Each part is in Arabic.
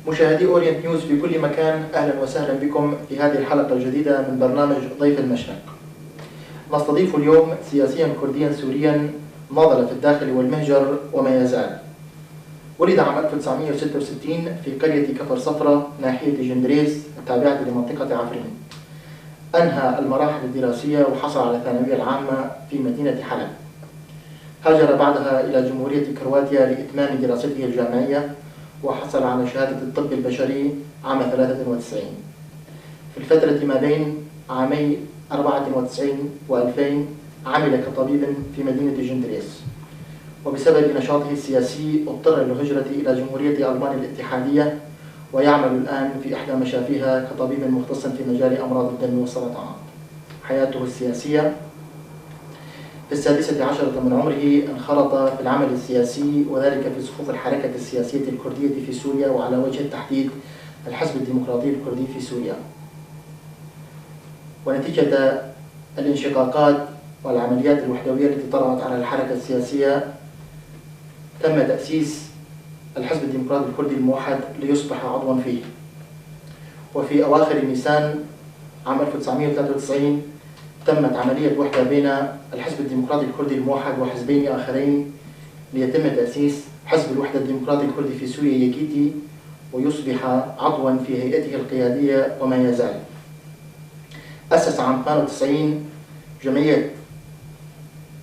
مشاهدي أورينت نيوز في كل مكان، أهلا وسهلا بكم في هذه الحلقة الجديدة من برنامج ضيف المشرق. نستضيف اليوم سياسيا كرديا سوريا ناضل في الداخل والمهجر وما يزال. ولد عام 1966 في قرية كفر صفرة ناحية جندريس التابعة لمنطقة عفرين. أنهى المراحل الدراسية وحصل على الثانوية العامة في مدينة حلب. هاجر بعدها إلى جمهورية كرواتيا لإتمام دراسته الجامعية وحصل على شهادة الطب البشري عام 93. في الفترة ما بين عامي 94 و2000 عمل كطبيب في مدينة جندريس، وبسبب نشاطه السياسي اضطر للهجرة إلى جمهورية ألمانيا الاتحادية، ويعمل الآن في إحدى مشافيها كطبيب مختص في مجال أمراض الدم والسرطانات. حياته السياسية: في 16 من عمره انخرط في العمل السياسي، وذلك في صفوف الحركة السياسية الكردية في سوريا، وعلى وجه التحديد الحزب الديمقراطي الكردي في سوريا. ونتيجة الانشقاقات والعمليات الوحدوية التي طرأت على الحركة السياسية تم تأسيس الحزب الديمقراطي الكردي الموحد ليصبح عضوا فيه. وفي أواخر نيسان عام 1993 تمت عملية وحدة بين الحزب الديمقراطي الكردي الموحد وحزبين آخرين ليتم تأسيس حزب الوحدة الديمقراطي الكردي في سوريا يكيتي، ويصبح عضوا في هيئته القيادية وما يزال. أسس عام 98 جمعية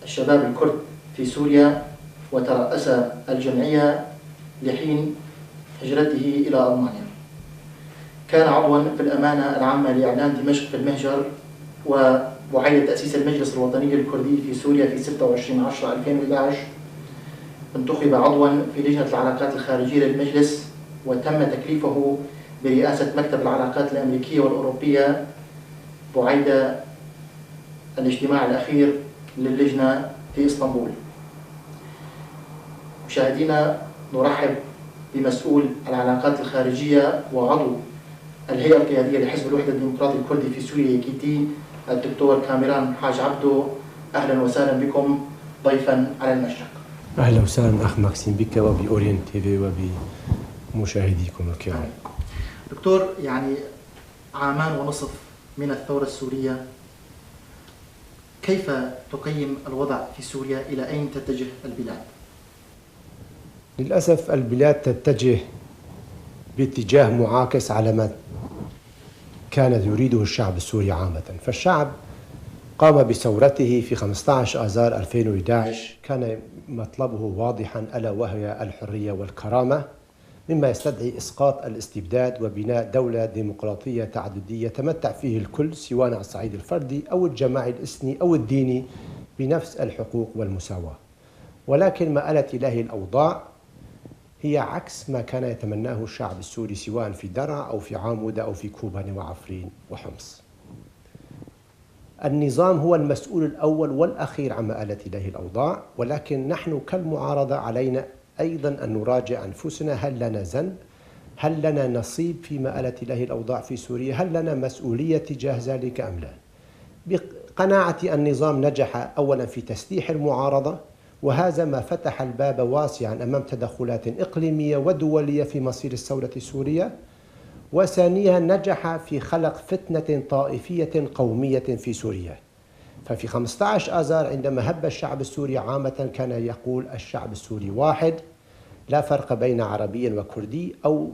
الشباب الكرد في سوريا، وترأس الجمعية لحين هجرته إلى ألمانيا. كان عضوا في الأمانة العامة لإعلان دمشق في المهجر، وعيد تأسيس المجلس الوطني الكردي في سوريا في 26/10/2011. انتخب عضوا في لجنة العلاقات الخارجية للمجلس، وتم تكليفه برئاسة مكتب العلاقات الأمريكية والأوروبية بعد الاجتماع الأخير للجنة في إسطنبول. مشاهدينا، نرحب بمسؤول العلاقات الخارجية وعضو الهيئة القيادية لحزب الوحدة الديمقراطي الكردي في سوريا يكيتي، الدكتور كاميران حاج عبدو. أهلا وسهلا بكم ضيفا على المشرق. أهلا وسهلا أخ ماكسيم بك وبأورينت تي في وبمشاهديكم الكرام. دكتور، يعني عامان ونصف من الثورة السورية، كيف تقيم الوضع في سوريا؟ إلى أين تتجه البلاد؟ للأسف البلاد تتجه باتجاه معاكس على ما كان يريده الشعب السوري عامة. فالشعب قام بثورته في 15 آذار 2011، كان مطلبه واضحا ألا وهي الحرية والكرامة، مما يستدعي إسقاط الاستبداد وبناء دولة ديمقراطية تعددية تمتع فيه الكل سواء على الصعيد الفردي أو الجماعي الإثني أو الديني بنفس الحقوق والمساواة. ولكن ما آلت إليه الأوضاع هي عكس ما كان يتمناه الشعب السوري سواء في درعا أو في عامودة أو في كوباني وعفرين وحمص. النظام هو المسؤول الأول والأخير عما آلت إليه الأوضاع، ولكن نحن كالمعارضة علينا أيضا أن نراجع أنفسنا. هل لنا ذنب؟ هل لنا نصيب فيما آلت إليه الأوضاع في سوريا؟ هل لنا مسؤولية تجاه ذلك أم لا؟ بقناعتي النظام نجح أولا في تسليح المعارضة، وهذا ما فتح الباب واسعا أمام تدخلات إقليمية ودولية في مصير الثورة السورية. وثانيا نجح في خلق فتنة طائفية قومية في سوريا. ففي 15 آذار عندما هب الشعب السوري عامة كان يقول الشعب السوري واحد، لا فرق بين عربي وكردي أو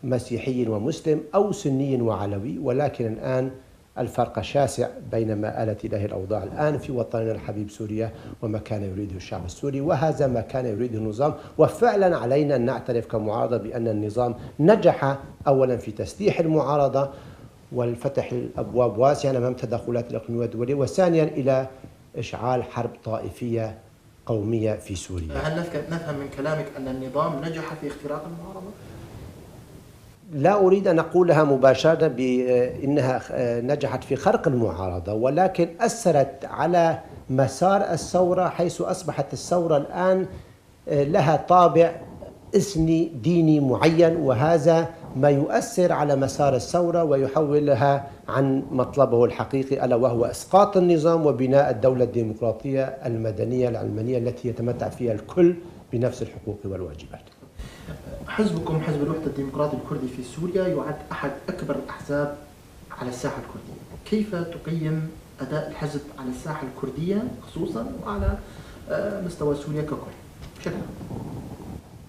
مسيحي ومسلم أو سني وعلوي، ولكن الآن الفرق شاسع بين ما آلت إليه الأوضاع الآن في وطننا الحبيب سوريا وما كان يريده الشعب السوري، وهذا ما كان يريده النظام. وفعلا علينا أن نعترف كمعارضة بأن النظام نجح أولا في تسليح المعارضة والفتح الأبواب واسعا أمام تدخلات الإقليمية والدولية، وثانيا إلى إشعال حرب طائفية قومية في سوريا. هل نفهم من كلامك أن النظام نجح في اختراق المعارضة؟ لا أريد أن أقولها مباشرة بأنها نجحت في خرق المعارضة، ولكن أثرت على مسار الثورة، حيث أصبحت الثورة الآن لها طابع إثني ديني معين، وهذا ما يؤثر على مسار الثورة ويحولها عن مطلبه الحقيقي ألا وهو إسقاط النظام وبناء الدولة الديمقراطية المدنية العلمانية التي يتمتع فيها الكل بنفس الحقوق والواجبات. حزبكم حزب الوحدة الديمقراطي الكردي في سوريا يعد أحد أكبر الأحزاب على الساحة الكردية. كيف تقيم أداء الحزب على الساحة الكردية خصوصا وعلى مستوى سوريا ككل؟ شكرا.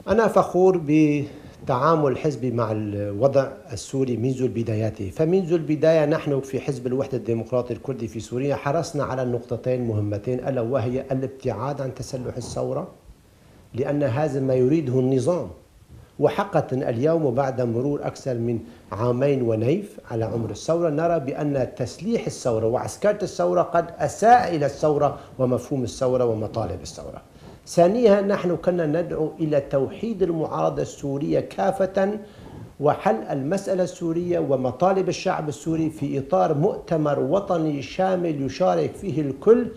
أنا فخور بتعامل حزبي مع الوضع السوري منذ بداياته. فمنذ البداية نحن في حزب الوحدة الديمقراطي الكردي في سوريا حرصنا على النقطتين مهمتين، ألا وهي الابتعاد عن تسلح الثورة، لأن هذا ما يريده النظام. وحقا اليوم وبعد مرور أكثر من عامين ونيف على عمر الثورة نرى بأن تسليح الثورة وعسكرة الثورة قد أساء إلى الثورة ومفهوم الثورة ومطالب الثورة. ثانيا نحن كنا ندعو إلى توحيد المعارضة السورية كافة وحل المسألة السورية ومطالب الشعب السوري في إطار مؤتمر وطني شامل يشارك فيه الكل،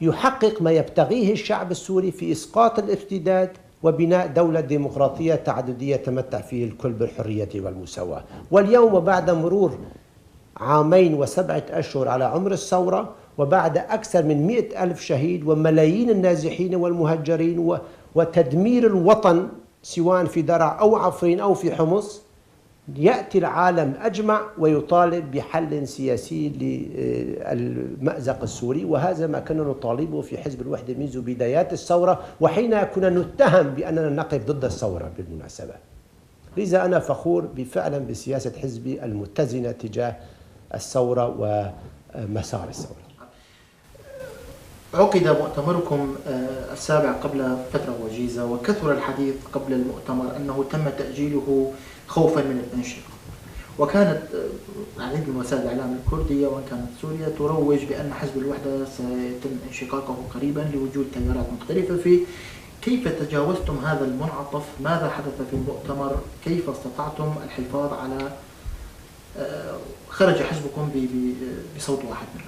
يحقق ما يبتغيه الشعب السوري في إسقاط الارتداد وبناء دولة ديمقراطية تعددية تمتع فيه الكل بالحرية والمساواة. واليوم بعد مرور عامين و7 أشهر على عمر الثورة وبعد أكثر من 100,000 شهيد وملايين النازحين والمهجرين وتدمير الوطن سواء في درع أو عفرين أو في حمص، يأتي العالم أجمع ويطالب بحل سياسي للمأزق السوري. وهذا ما كنا نطالبه في حزب الوحدة منذ بدايات الثورة، وحين كنا نتهم بأننا نقف ضد الثورة بالمناسبة. لذا أنا فخور فعلا بسياسة حزبي المتزنة تجاه الثورة ومسار الثورة. عقد مؤتمركم السابع قبل فترة وجيزة، وكثر الحديث قبل المؤتمر أنه تم تأجيله خوفا من الانشقاق، وكانت العديد من وسائل الإعلام الكردية وإن كانت سوريا تروج بأن حزب الوحدة سيتم انشقاقه قريبا لوجود تيارات مختلفة فيه. كيف تجاوزتم هذا المنعطف؟ ماذا حدث في المؤتمر؟ كيف استطعتم الحفاظ على خرج حزبكم بصوت واحد منه؟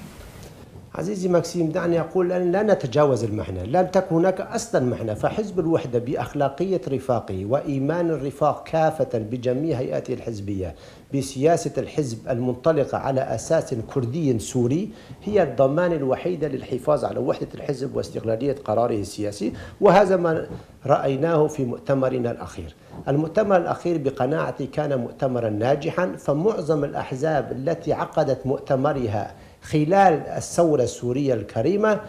عزيزي ماكسيم، دعني أقول أن لا نتجاوز المحنة، لم تكن هناك أصلا محنة. فحزب الوحدة بأخلاقية رفاقه وإيمان الرفاق كافة بجميع هيئاته الحزبية بسياسة الحزب المنطلقة على أساس كردي سوري هي الضمان الوحيدة للحفاظ على وحدة الحزب واستقلالية قراره السياسي. وهذا ما رأيناه في مؤتمرنا الأخير. المؤتمر الأخير بقناعتي كان مؤتمرا ناجحا، فمعظم الأحزاب التي عقدت مؤتمرها خلال الثورة السورية الكريمة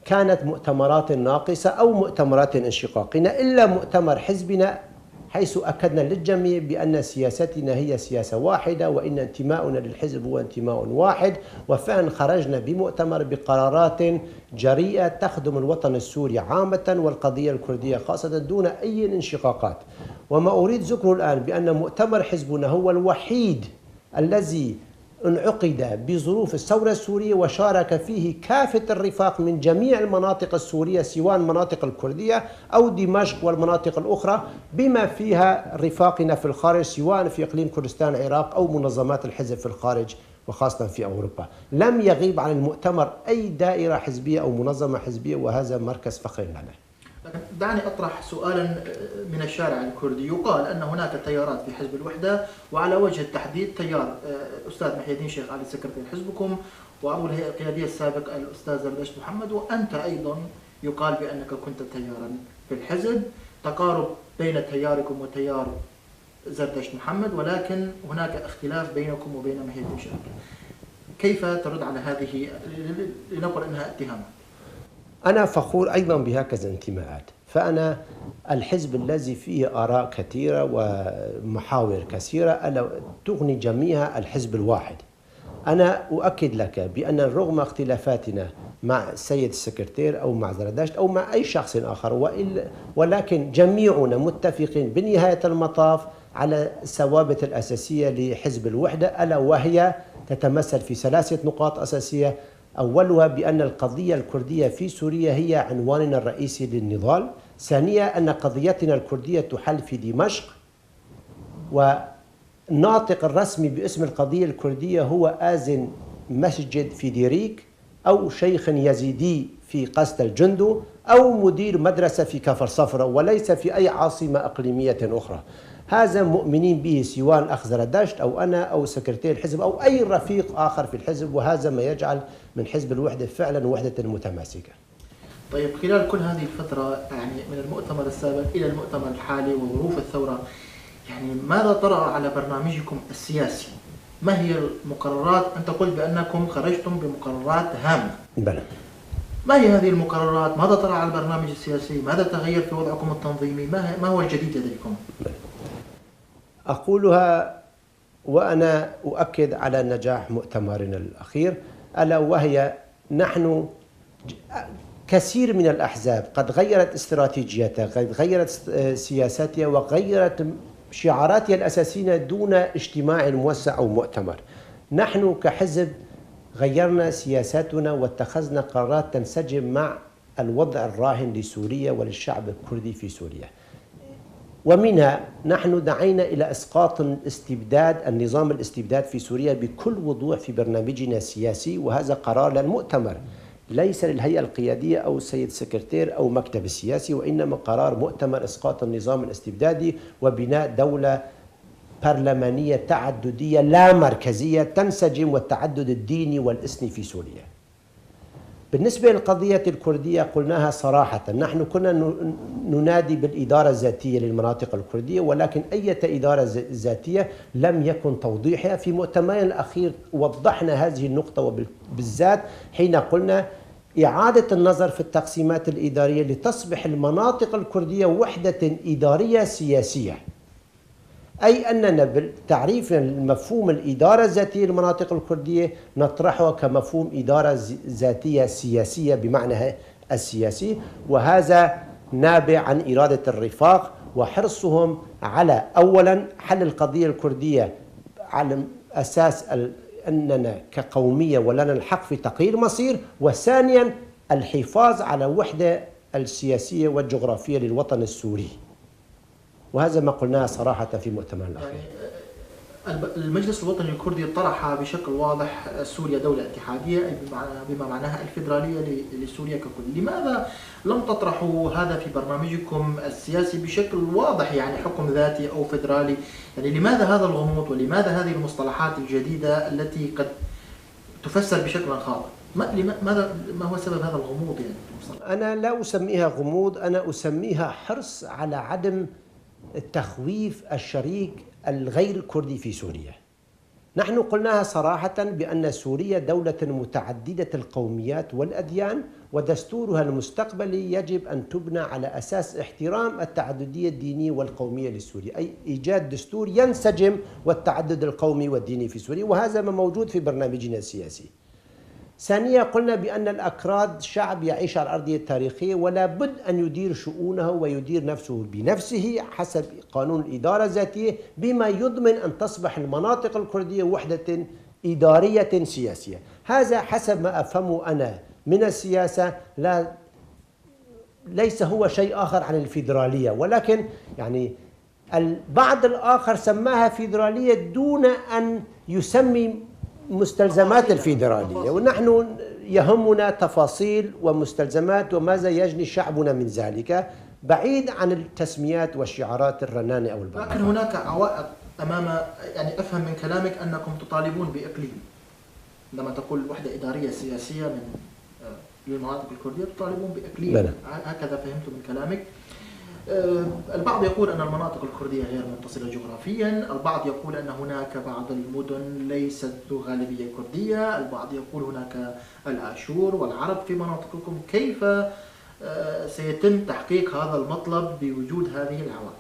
كانت مؤتمرات ناقصة أو مؤتمرات انشقاقنا، إلا مؤتمر حزبنا حيث أكدنا للجميع بأن سياستنا هي سياسة واحدة وإن انتماؤنا للحزب هو انتماء واحد. وفعلا خرجنا بمؤتمر بقرارات جريئة تخدم الوطن السوري عامة والقضية الكردية خاصة دون أي انشقاقات. وما أريد ذكره الآن بأن مؤتمر حزبنا هو الوحيد الذي انعقد بظروف الثورة السورية وشارك فيه كافة الرفاق من جميع المناطق السورية سواء المناطق الكردية أو دمشق والمناطق الأخرى، بما فيها رفاقنا في الخارج سواء في إقليم كردستان العراق أو منظمات الحزب في الخارج وخاصة في أوروبا. لم يغيب عن المؤتمر أي دائرة حزبية أو منظمة حزبية، وهذا مركز فخر لنا. دعني أطرح سؤالا من الشارع الكردي. يقال أن هناك تيارات في حزب الوحدة، وعلى وجه التحديد تيار الأستاذ محي الدين شيخ علي سكرتير حزبكم، وعضو الهيئة القيادية السابق الأستاذ زردشت محمد، وأنت أيضا يقال بأنك كنت تيارا في الحزب. تقارب بين تياركم وتيار زردشت محمد، ولكن هناك اختلاف بينكم وبين محي الدين شيخ. كيف ترد على هذه لنقل أنها اتهامات؟ أنا فخور أيضا بهكذا انتماءات. فأنا الحزب الذي فيه آراء كثيرة ومحاور كثيرة ألا تغني جميعها الحزب الواحد. أنا أؤكد لك بأن رغم اختلافاتنا مع السيد السكرتير أو مع زردشت أو مع أي شخص آخر، ولكن جميعنا متفقين بنهاية المطاف على الثوابت الأساسية لحزب الوحدة، ألا وهي تتمثل في 3 نقاط أساسية. أولها بأن القضية الكردية في سوريا هي عنواننا الرئيسي للنضال. ثانيا أن قضيتنا الكردية تحل في دمشق، والناطق الرسمي باسم القضية الكردية هو آذن مسجد في ديريك أو شيخ يزيدي في قسط الجندو أو مدير مدرسة في كفر صفرة، وليس في أي عاصمة إقليمية أخرى. هذا مؤمنين به سواء الأخ زردشت أو أنا أو سكرتير الحزب أو أي رفيق آخر في الحزب، وهذا ما يجعل من حزب الوحدة فعلا وحدة متماسكة. طيب خلال كل هذه الفترة يعني من المؤتمر السابق إلى المؤتمر الحالي وظروف الثورة، يعني ماذا طرأ على برنامجكم السياسي؟ ما هي المقررات؟ أنت قلت بأنكم خرجتم بمقررات هامة. بلى. ما هي هذه المقررات؟ ماذا طرأ على البرنامج السياسي؟ ماذا تغير في وضعكم التنظيمي؟ ما هو الجديد لديكم؟ أقولها وأنا أؤكد على نجاح مؤتمرنا الأخير، ألا وهي نحن كثير من الأحزاب قد غيرت استراتيجيتها، قد غيرت سياساتها وغيرت شعاراتها الأساسية دون اجتماع موسع أو مؤتمر. نحن كحزب غيرنا سياساتنا واتخذنا قرارات تنسجم مع الوضع الراهن لسوريا وللشعب الكردي في سوريا، ومنها نحن دعينا إلى إسقاط النظام الاستبداد في سوريا بكل وضوح في برنامجنا السياسي، وهذا قرار للمؤتمر ليس للهيئة القيادية أو السيد سكرتير أو مكتب السياسي، وإنما قرار مؤتمر إسقاط النظام الاستبدادي وبناء دولة برلمانية تعددية لا مركزية تنسجم والتعدد الديني والإثني في سوريا. بالنسبة للقضية الكردية قلناها صراحة، نحن كنا ننادي بالإدارة الذاتية للمناطق الكردية، ولكن أي إدارة ذاتية لم يكن توضيحها. في مؤتمرنا الأخير وضحنا هذه النقطة، وبالذات حين قلنا إعادة النظر في التقسيمات الإدارية لتصبح المناطق الكردية وحدة إدارية سياسية، أي أننا بالتعريف المفهوم الإدارة الذاتية للمناطق الكردية نطرحه كمفهوم إدارة ذاتية سياسية بمعنى السياسي، وهذا نابع عن إرادة الرفاق وحرصهم على أولا حل القضية الكردية على أساس أننا كقومية ولنا الحق في تغيير مصير، وثانيا الحفاظ على وحدة السياسية والجغرافية للوطن السوري، وهذا ما قلناه صراحة في مؤتمرنا الأخير. يعني المجلس الوطني الكردي طرح بشكل واضح سوريا دولة اتحادية بما معناها الفيدرالية لسوريا ككل. لماذا لم تطرحوا هذا في برنامجكم السياسي بشكل واضح، يعني حكم ذاتي أو فيدرالي؟ يعني لماذا هذا الغموض ولماذا هذه المصطلحات الجديدة التي قد تفسر بشكل خاطئ؟ ما هو سبب هذا الغموض؟ يعني أنا لا أسميها غموض، أنا أسميها حرص على عدم التخويف الشريك الغير كردي في سوريا. نحن قلناها صراحة بأن سوريا دولة متعددة القوميات والأديان، ودستورها المستقبلي يجب أن تبنى على أساس احترام التعددية الدينية والقومية لسوريا، أي إيجاد دستور ينسجم والتعدد القومي والديني في سوريا، وهذا ما موجود في برنامجنا السياسي. ثانيا قلنا بأن الأكراد شعب يعيش على الأرضية التاريخية ولا بد أن يدير شؤونه ويدير نفسه بنفسه حسب قانون الإدارة الذاتية، بما يضمن أن تصبح المناطق الكردية وحدة إدارية سياسية. هذا حسب ما أفهمه أنا من السياسة، ليس هو شيء آخر عن الفيدرالية، ولكن يعني البعض الآخر سماها فيدرالية دون أن يسمي مستلزمات الفيدرالية، ونحن يهمنا تفاصيل ومستلزمات وماذا يجني شعبنا من ذلك، بعيد عن التسميات والشعارات الرنانة أو البعض. لكن هناك عوائق أمام، يعني أفهم من كلامك أنكم تطالبون بإقليم. عندما تقول وحدة إدارية سياسية للمناطق الكردية تطالبون بإقليم، هكذا فهمت من كلامك. البعض يقول أن المناطق الكردية غير متصلة جغرافيا، البعض يقول أن هناك بعض المدن ليست ذو غالبية كردية، البعض يقول هناك الآشور والعرب في مناطقكم. كيف سيتم تحقيق هذا المطلب بوجود هذه العوائق؟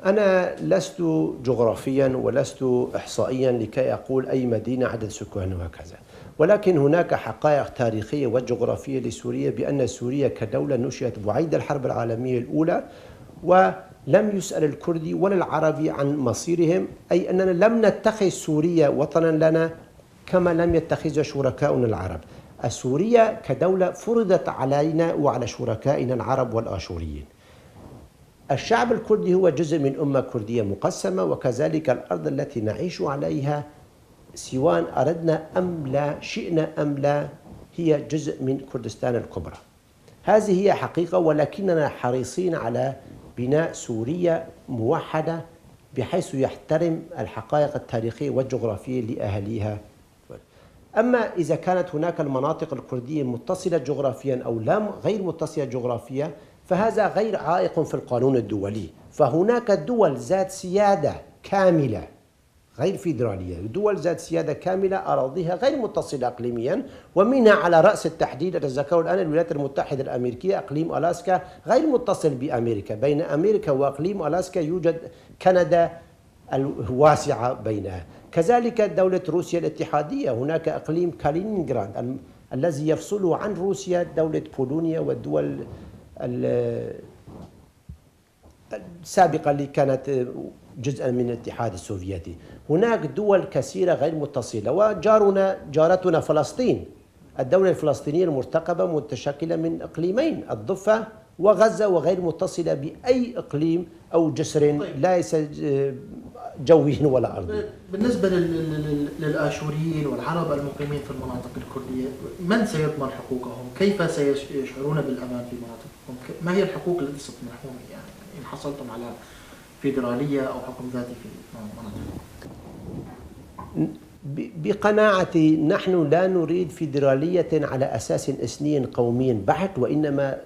أنا لست جغرافيا ولست إحصائيا لكي أقول أي مدينة عدد سكانها وهكذا، ولكن هناك حقائق تاريخية وجغرافية لسوريا بأن سوريا كدولة نشأت بعيد الحرب العالمية الأولى، ولم يسأل الكردي ولا العربي عن مصيرهم، أي أننا لم نتخذ سوريا وطنا لنا كما لم يتخذ شركاؤنا العرب. سوريا كدولة فرضت علينا وعلى شركائنا العرب والآشوريين. الشعب الكردي هو جزء من أمة كردية مقسمة، وكذلك الأرض التي نعيش عليها سواء أردنا أم لا، شئنا أم لا، هي جزء من كردستان الكبرى. هذه هي حقيقة، ولكننا حريصين على بناء سوريا موحدة بحيث يحترم الحقائق التاريخية والجغرافية لأهليها. أما إذا كانت هناك المناطق الكردية متصلة جغرافيا أو لا غير متصلة جغرافيا، فهذا غير عائق في القانون الدولي. فهناك دول ذات سيادة كاملة غير فيدرالية، دول ذات سيادة كاملة أراضيها غير متصلة إقليميا، ومنها على رأس التحديد أتذكر الآن الولايات المتحدة الأمريكية أقليم ألاسكا غير متصل بأمريكا، بين أمريكا وأقليم ألاسكا يوجد كندا الواسعة بينها. كذلك دولة روسيا الاتحادية، هناك إقليم كالينينغراد الذي يفصل عن روسيا دولة بولونيا والدول السابقة اللي كانت جزءا من الاتحاد السوفيتي. هناك دول كثيرة غير متصلة، جارتنا فلسطين، الدولة الفلسطينية المرتقبة متشكلة من إقليمين، الضفة وغزة، وغير متصلة بأي إقليم أو جسر ليس جوي ولا أرضي. بالنسبة للآشوريين والعرب المقيمين في المناطق الكردية، من سيضمن حقوقهم؟ كيف سيشعرون بالأمان في مناطقهم؟ ما هي الحقوق التي ستمنحون يعني إن حصلتم على فيدرالية أو حكم ذاتي في مناطقهم؟ بقناعتي نحن لا نريد فيدرالية على أساس إثني قومي بحت، وإنما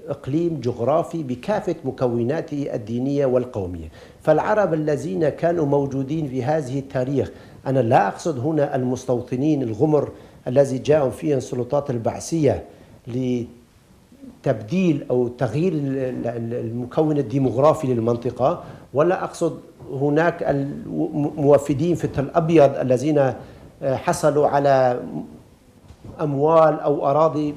إقليم جغرافي بكافة مكوناته الدينية والقومية. فالعرب الذين كانوا موجودين في هذه التاريخ، أنا لا أقصد هنا المستوطنين الغمر الذي جاءوا فيهم السلطات البعثية لتبديل أو تغيير المكون الديمغرافي للمنطقة، ولا أقصد هناك الموفدين في تل أبيض الذين حصلوا على أموال أو أراضي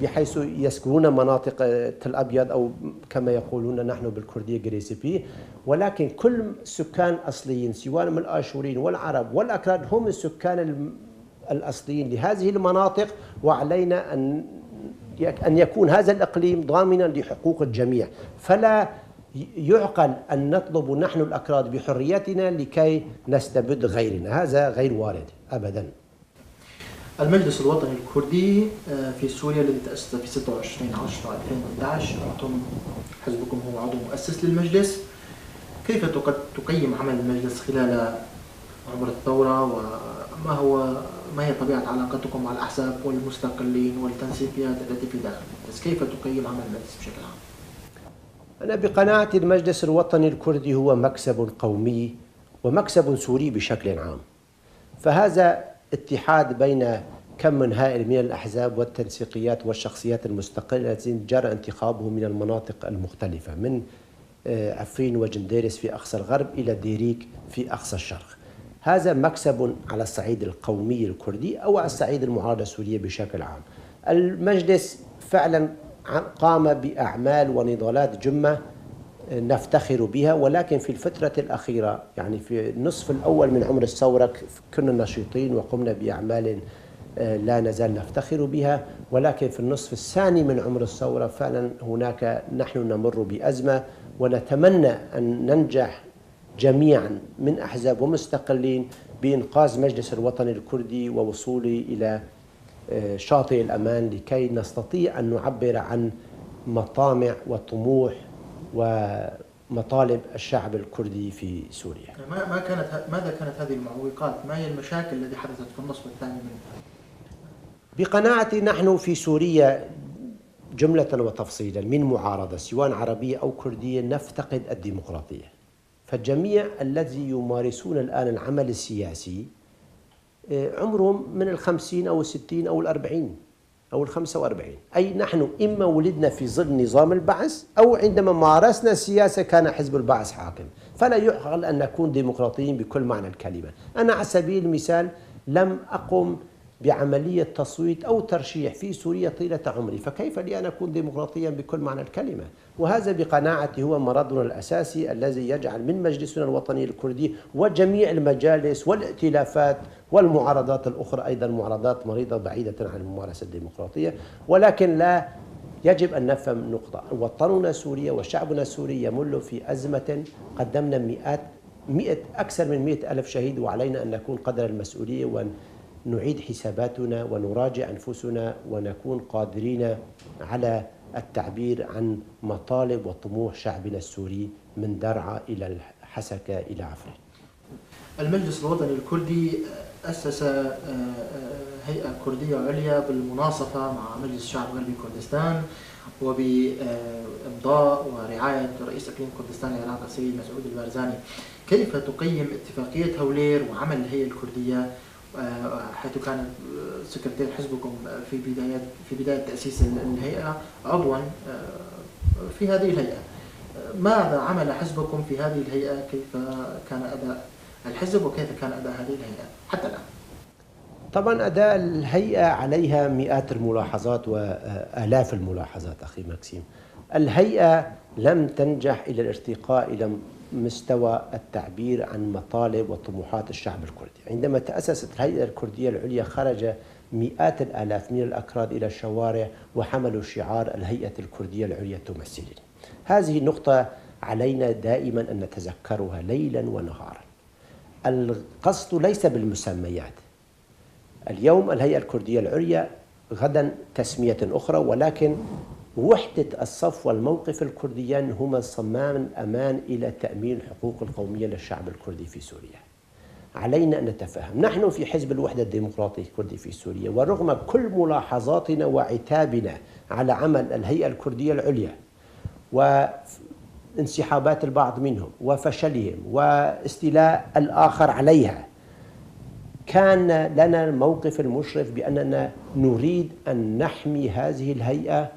بحيث يسكنون مناطق تل أبيض، أو كما يقولون نحن بالكردية جريسبي. ولكن كل سكان أصليين سواء من الآشوريين والعرب والأكراد هم السكان الأصليين لهذه المناطق، وعلينا أن يكون هذا الإقليم ضامنا لحقوق الجميع. فلا يعقل أن نطلب نحن الأكراد بحريتنا لكي نستبد غيرنا، هذا غير وارد أبدا. المجلس الوطني الكردي في سوريا الذي تأسس في 26/10/2011، أنتم حزبكم هو عضو مؤسس للمجلس. كيف تقيم عمل المجلس خلال عبر الثورة، ما هي طبيعة علاقتكم مع الأحزاب والمستقلين والتنسيقيات التي في داخل المجلس؟ كيف تقيم عمل المجلس بشكل عام؟ أنا بقناعتي المجلس الوطني الكردي هو مكسب قومي ومكسب سوري بشكل عام. فهذا اتحاد بين كم هائل من الأحزاب والتنسيقيات والشخصيات المستقلة الذين جرى انتخابهم من المناطق المختلفة، من عفرين وجنديرس في أقصى الغرب إلى ديريك في أقصى الشرق. هذا مكسب على الصعيد القومي الكردي أو على الصعيد المعارضة السورية بشكل عام. المجلس فعلا قام بأعمال ونضالات جمة نفتخر بها، ولكن في الفترة الأخيرة يعني في النصف الأول من عمر الثورة كنا نشيطين وقمنا بأعمال لا نزال نفتخر بها، ولكن في النصف الثاني من عمر الثورة فعلا هناك نحن نمر بأزمة، ونتمنى أن ننجح جميعا من أحزاب ومستقلين بإنقاذ مجلس الوطني الكردي ووصوله إلى شاطئ الأمان لكي نستطيع أن نعبر عن مطامع وطموح ومطالب الشعب الكردي في سوريا. ماذا كانت هذه المعوقات؟ ما هي المشاكل التي حدثت في النصف الثاني منها؟ بقناعتي نحن في سوريا جملة وتفصيلا من معارضة سواء عربية أو كردية نفتقد الديمقراطية. فالجميع الذي يمارسون الآن العمل السياسي عمرهم من 50 أو 60 أو 40 أو 45، أي نحن إما ولدنا في ظل نظام البعث أو عندما مارسنا السياسة كان حزب البعث حاكم، فلا يعقل أن نكون ديمقراطيين بكل معنى الكلمة. أنا على سبيل المثال لم أقم بعملية تصويت أو ترشيح في سوريا طيلة عمري، فكيف لي أن أكون ديمقراطيا بكل معنى الكلمة؟ وهذا بقناعتي هو مرضنا الأساسي الذي يجعل من مجلسنا الوطني الكردي وجميع المجالس والائتلافات والمعارضات الأخرى أيضا معارضات مريضة بعيدة عن الممارسة الديمقراطية. ولكن لا يجب أن نفهم نقطة، وطننا سوريا وشعبنا السوري يمل في أزمة، قدمنا أكثر من 100,000 شهيد، وعلينا أن نكون قدر المسؤولية ونعيد حساباتنا ونراجع أنفسنا ونكون قادرين على التعبير عن مطالب وطموح شعبنا السوري من درعا إلى الحسكة إلى عفرين. المجلس الوطني الكردي أسس هيئة كردية عليا بالمناصفة مع مجلس الشعب غربي كردستان، وبإمضاء ورعاية رئيس إقليم كردستان العراق السيد مسعود البارزاني. كيف تقيم اتفاقية هولير وعمل الهيئة الكردية، حيث كان سكرتير حزبكم في بداية تأسيس الهيئة عضوا في هذه الهيئة؟ ماذا عمل حزبكم في هذه الهيئة؟ كيف كان أداء الحزب وكيف كان أداء هذه الهيئة حتى الآن؟ طبعا أداء الهيئة عليها مئات الملاحظات وآلاف الملاحظات أخي مكسيم. الهيئة لم تنجح إلى الارتقاء إلى مستوى التعبير عن مطالب وطموحات الشعب الكردي. عندما تأسست الهيئة الكردية العليا خرج مئات الآلاف من الأكراد إلى الشوارع وحملوا شعار الهيئة الكردية العليا تمثلني. هذه نقطة علينا دائما أن نتذكرها ليلا ونهارا. القصد ليس بالمسميات. اليوم الهيئة الكردية العليا، غدا تسمية أخرى، ولكن وحدة الصف والموقف الكرديان هما صمام الأمان إلى تأمين الحقوق القومية للشعب الكردي في سوريا. علينا أن نتفهم، نحن في حزب الوحدة الديمقراطية الكردي في سوريا، ورغم كل ملاحظاتنا وعتابنا على عمل الهيئة الكردية العليا وانسحابات البعض منهم وفشلهم واستيلاء الآخر عليها، كان لنا الموقف المشرف بأننا نريد أن نحمي هذه الهيئة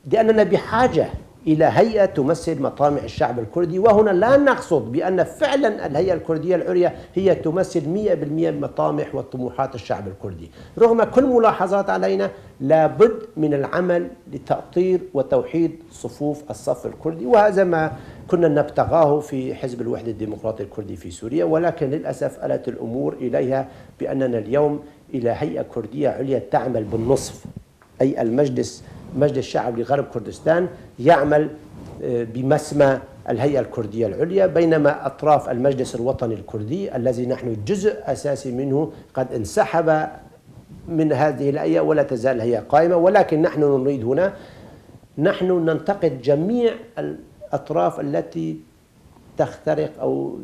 لأننا بحاجة إلى هيئة تمثل مطامع الشعب الكردي. وهنا لا نقصد بأن فعلا الهيئة الكردية العليا هي تمثل 100% مطامح وطموحات الشعب الكردي. رغم كل ملاحظات علينا، لابد من العمل لتأطير وتوحيد صفوف الصف الكردي، وهذا ما كنا نبتغاه في حزب الوحدة الديمقراطي الكردي في سوريا. ولكن للأسف آلت الأمور إليها بأننا اليوم إلى هيئة كردية عليا تعمل بالنصف، أي مجلس الشعب لغرب كردستان يعمل بمسمى الهيئة الكردية العليا، بينما أطراف المجلس الوطني الكردي الذي نحن جزء أساسي منه قد انسحب من هذه الهيئة ولا تزال هي قائمة. ولكن نحن نريد هنا، نحن ننتقد جميع الأطراف التي تخترق أو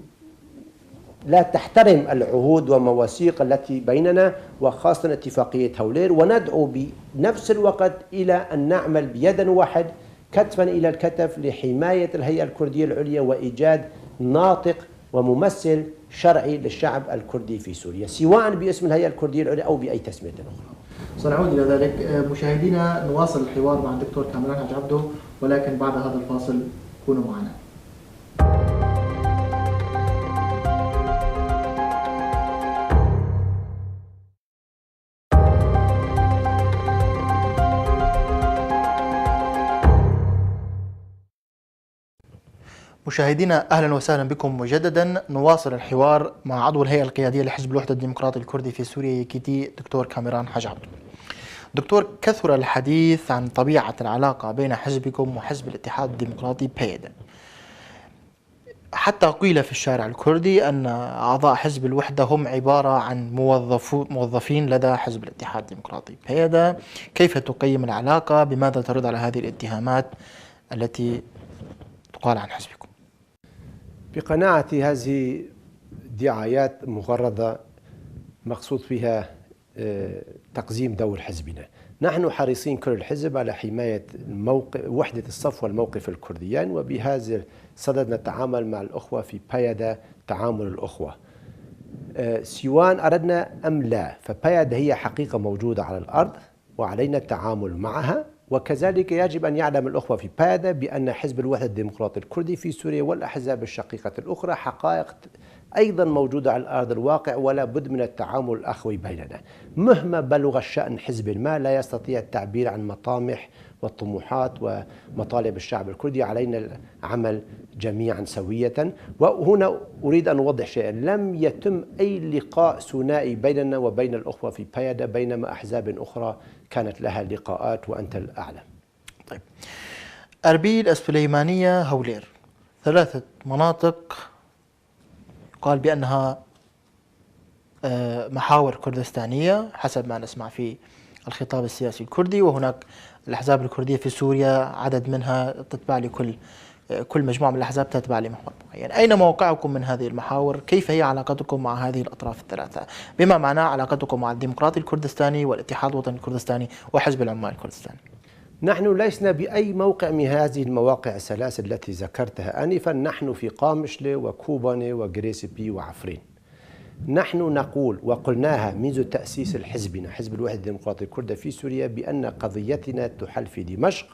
لا تحترم العهود ومواثيق التي بيننا، وخاصة اتفاقية هولير، وندعو بنفس الوقت إلى أن نعمل بيد واحد كتفا إلى الكتف لحماية الهيئة الكردية العليا وإيجاد ناطق وممثل شرعي للشعب الكردي في سوريا، سواء باسم الهيئة الكردية العليا أو بأي تسمية أخرى. سنعود إلى ذلك. مشاهدينا، نواصل الحوار مع الدكتور كامران حاج عبده، ولكن بعد هذا الفاصل كونوا معنا. مشاهدينا، أهلا وسهلا بكم مجددا. نواصل الحوار مع عضو الهيئة القيادية لحزب الوحدة الديمقراطي الكردي في سوريا يكيتي، دكتور كامران حاج عبده. دكتور، كثر الحديث عن طبيعة العلاقة بين حزبكم وحزب الاتحاد الديمقراطي بيدا، حتى قيل في الشارع الكردي أن أعضاء حزب الوحدة هم عبارة عن موظفين لدى حزب الاتحاد الديمقراطي بيدا. كيف تقيم العلاقة؟ بماذا ترد على هذه الاتهامات التي تقال عن حزبكم؟ بقناعتي هذه دعايات مغرضة مقصود فيها تقزيم دور حزبنا. نحن حريصين كل الحزب على حماية وحدة الصف والموقف الكرديان، وبهذا الصدد نتعامل مع الأخوة في بيدا تعامل الأخوة سواء أردنا أم لا. فبيدا هي حقيقة موجودة على الأرض وعلينا التعامل معها، وكذلك يجب أن يعلم الأخوة في بيدا بأن حزب الوحدة الديمقراطي الكردي في سوريا والأحزاب الشقيقة الأخرى حقائق أيضا موجودة على أرض الواقع، ولا بد من التعامل الأخوي بيننا. مهما بلغ الشأن حزب ما لا يستطيع التعبير عن مطامح والطموحات ومطالب الشعب الكردي، علينا العمل جميعا سوية. وهنا أريد أن أوضح شيئا، لم يتم أي لقاء ثنائي بيننا وبين الأخوة في بيدا، بينما أحزاب أخرى كانت لها لقاءات وأنت الأعلم. طيب، أربيل، السليمانية، هولير، 3 مناطق قال بأنها محاور كردستانية حسب ما نسمع في الخطاب السياسي الكردي، وهناك الأحزاب الكردية في سوريا عدد منها تتبع لكل كل مجموعة من الأحزاب تتبع لمحور معين. أين موقعكم من هذه المحاور؟ كيف هي علاقتكم مع هذه الأطراف الثلاثة؟ بما معناه علاقتكم مع الديمقراطي الكردستاني والاتحاد الوطني الكردستاني وحزب العمال الكردستاني. نحن لسنا بأي موقع من هذه المواقع الثلاث التي ذكرتها آنفا. نحن في قامشلة وكوباني وغريسبي وعفرين. نحن نقول وقلناها منذ تأسيس حزبنا حزب الوحدة الديمقراطية الكردية في سوريا بأن قضيتنا تحل في دمشق،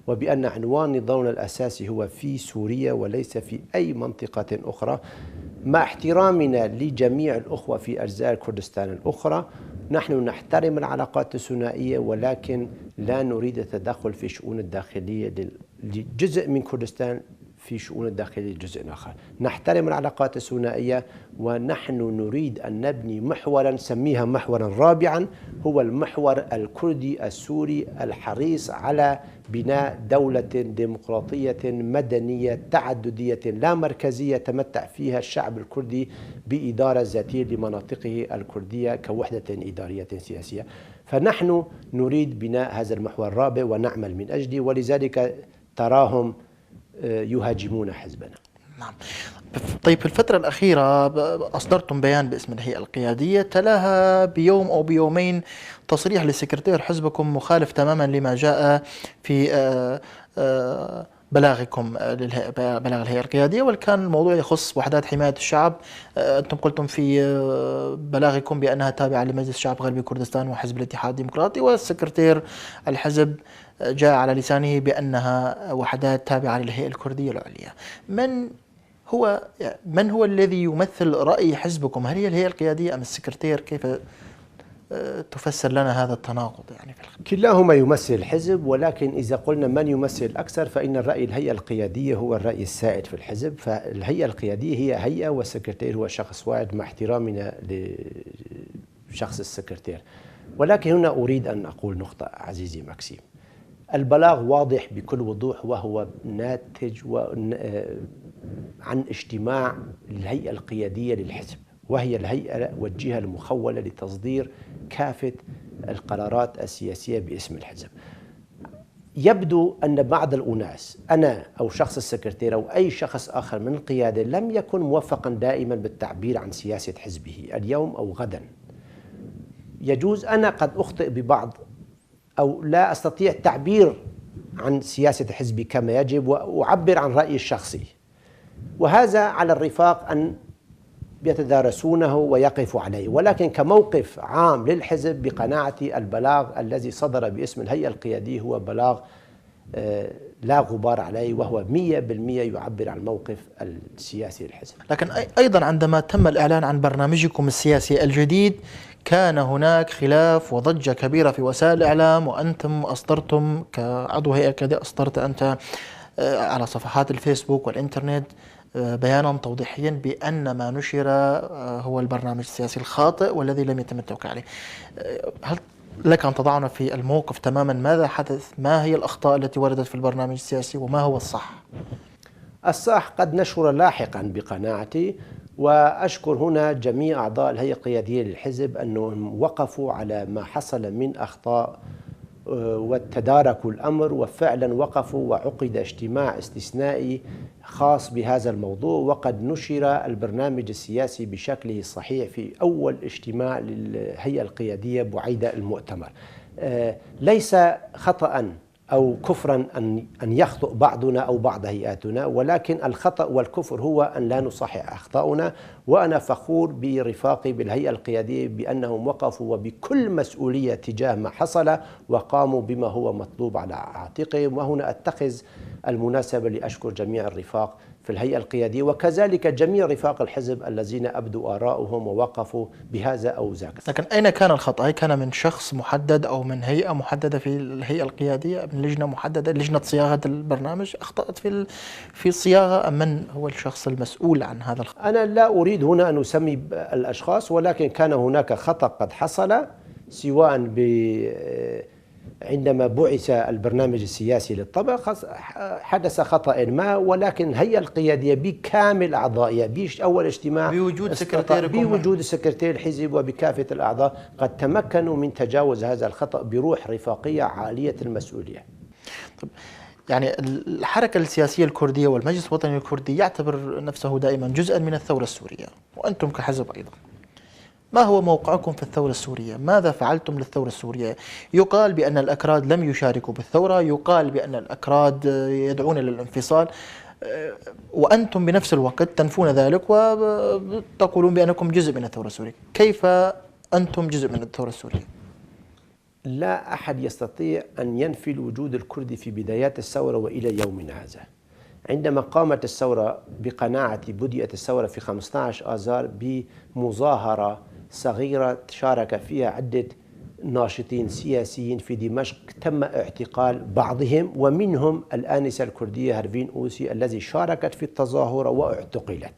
وبأن عنوان نضالنا الأساسي هو في سوريا وليس في أي منطقة أخرى، مع احترامنا لجميع الأخوة في أجزاء كردستان الأخرى. نحن نحترم العلاقات الثنائية ولكن لا نريد التدخل في شؤون الداخلية لجزء من كردستان في شؤون الداخلية لجزء آخر. نحترم العلاقات الثنائية ونحن نريد أن نبني محورا نسميها محورا رابعا، هو المحور الكردي السوري الحريص على بناء دولة ديمقراطية مدنية تعددية لا مركزية يتمتع فيها الشعب الكردي بإدارة ذاتية لمناطقه الكردية كوحدة إدارية سياسية. فنحن نريد بناء هذا المحور الرابع ونعمل من أجله، ولذلك تراهم يهاجمون حزبنا. نعم. طيب في الفترة الأخيرة أصدرتم بيان باسم الهيئة القيادية، تلاها بيوم أو بيومين تصريح لسكرتير حزبكم مخالف تماما لما جاء في بلاغكم بلاغ الهيئة القيادية، وكان الموضوع يخص وحدات حماية الشعب. أنتم قلتم في بلاغكم بأنها تابعة لمجلس الشعب غربي كردستان وحزب الاتحاد الديمقراطي، والسكرتير الحزب جاء على لسانه بأنها وحدات تابعة للهيئة الكردية العليا. من هو الذي يمثل رأي حزبكم؟ هل هي الهيئة القيادية أم السكرتير؟ كيف تفسر لنا هذا التناقض يعني في الخبر؟ كلاهما يمثل الحزب، ولكن إذا قلنا من يمثل أكثر فإن الرأي الهيئة القيادية هو الرأي السائد في الحزب. فالهيئة القيادية هي هيئة والسكرتير هو شخص واحد مع احترامنا لشخص السكرتير. ولكن هنا أريد أن أقول نقطة عزيزي ماكسيم. البلاغ واضح بكل وضوح وهو ناتج عن اجتماع للهيئة القيادية للحزب، وهي الهيئة والجهة المخولة لتصدير كافة القرارات السياسية باسم الحزب. يبدو أن بعض الأناس، أنا أو شخص السكرتير أو أي شخص آخر من القيادة، لم يكن موفقا دائما بالتعبير عن سياسة حزبه اليوم أو غدا. يجوز أنا قد أخطئ ببعض أو لا أستطيع التعبير عن سياسة حزبي كما يجب وأعبر عن رأيي الشخصي، وهذا على الرفاق أن يتدارسونه ويقفوا عليه. ولكن كموقف عام للحزب بقناعتي البلاغ الذي صدر باسم الهيئة القيادية هو بلاغ لا غبار عليه، وهو 100% يعبر عن الموقف السياسي للحزب. لكن أيضا عندما تم الإعلان عن برنامجكم السياسي الجديد كان هناك خلاف وضجة كبيرة في وسائل الإعلام، وأنتم أصدرتم كعضو هيئة كذا، أصدرت أنت على صفحات الفيسبوك والإنترنت بيانا توضيحيا بأن ما نشر هو البرنامج السياسي الخاطئ والذي لم يتم التوقيع عليه. هل لك أن تضعنا في الموقف تماما ماذا حدث؟ ما هي الأخطاء التي وردت في البرنامج السياسي وما هو الصح؟ الصح قد نشر لاحقا بقناعتي، وأشكر هنا جميع أعضاء الهيئة القيادية للحزب أنهم وقفوا على ما حصل من أخطاء وتداركوا الأمر وفعلا وقفوا، وعقد اجتماع استثنائي خاص بهذا الموضوع، وقد نشر البرنامج السياسي بشكله الصحيح في أول اجتماع للهيئة القيادية بعيد المؤتمر. ليس خطأ أو كفرا أن يخطئ بعضنا أو بعض هيئاتنا، ولكن الخطأ والكفر هو أن لا نصحح أخطاؤنا. وأنا فخور برفاقي بالهيئة القيادية بأنهم وقفوا وبكل مسؤولية تجاه ما حصل وقاموا بما هو مطلوب على عاتقهم. وهنا أتخذ المناسبة لأشكر جميع الرفاق في الهيئة القيادية وكذلك جميع رفاق الحزب الذين أبدوا آراءهم ووقفوا بهذا أو ذاك. لكن أين كان الخطأ؟ كان من شخص محدد أو من هيئة محددة في الهيئة القيادية، من لجنة محددة، لجنة صياغة البرنامج أخطأت في الصياغة، أم من هو الشخص المسؤول عن هذا الخطأ؟ أنا لا أريد هنا أن أسمي الأشخاص، ولكن كان هناك خطأ قد حصل، سواء عندما بعث البرنامج السياسي للطبع حدث خطأ ما، ولكن الهيئة القيادية بكامل أعضائها أول اجتماع بوجود سكرتير الحزب وبكافة الأعضاء قد تمكنوا من تجاوز هذا الخطأ بروح رفاقية عالية المسؤولية. طب يعني الحركة السياسية الكردية والمجلس الوطني الكردي يعتبر نفسه دائما جزءا من الثورة السورية، وأنتم كحزب أيضا. ما هو موقعكم في الثورة السورية؟ ماذا فعلتم للثورة السورية؟ يقال بأن الأكراد لم يشاركوا بالثورة، يقال بأن الأكراد يدعون للانفصال، وأنتم بنفس الوقت تنفون ذلك وتقولون بأنكم جزء من الثورة السورية. كيف أنتم جزء من الثورة السورية؟ لا أحد يستطيع أن ينفي الوجود الكردي في بدايات الثورة وإلى يومنا هذا. عندما قامت الثورة بقناعتي بدأت الثورة في 15 آذار بمظاهرة صغيرة شارك فيها عدة ناشطين سياسيين في دمشق، تم اعتقال بعضهم ومنهم الآنسة الكردية هرفين أوسي الذي شاركت في التظاهرة واعتقلت.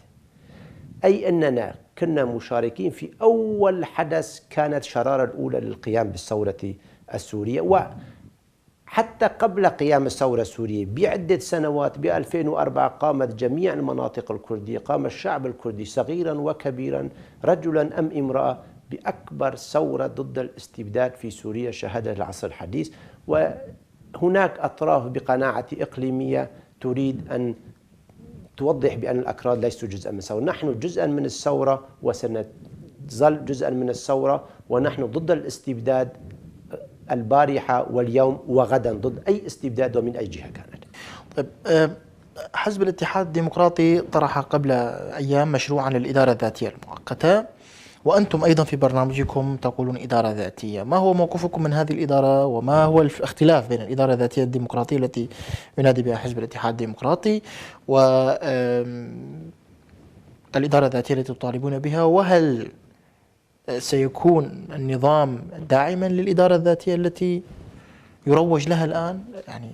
أي أننا كنا مشاركين في أول حدث كانت شرارة الأولى للقيام بالثورة السورية، وحتى قبل قيام الثورة السورية بعدة سنوات ب 2004 قامت جميع المناطق الكردية، قام الشعب الكردي صغيرا وكبيرا رجلا أم امرأة بأكبر ثورة ضد الاستبداد في سوريا شهدها العصر الحديث. وهناك أطراف بقناعة إقليمية تريد أن توضح بأن الأكراد ليسوا جزءا من الثورة. نحن جزءا من الثورة وسنظل جزءا من الثورة، ونحن ضد الاستبداد البارحة واليوم وغدا، ضد أي استبداد ومن أي جهة كانت. طيب، حزب الاتحاد الديمقراطي طرح قبل أيام مشروعا للإدارة الذاتية المؤقتة، وأنتم أيضا في برنامجكم تقولون إدارة ذاتية. ما هو موقفكم من هذه الإدارة، وما هو الاختلاف بين الإدارة الذاتية الديمقراطية التي ينادي بها حزب الاتحاد الديمقراطي والإدارة الذاتية التي تطالبون بها؟ وهل سيكون النظام داعما للإدارة الذاتية التي يروج لها الآن؟ يعني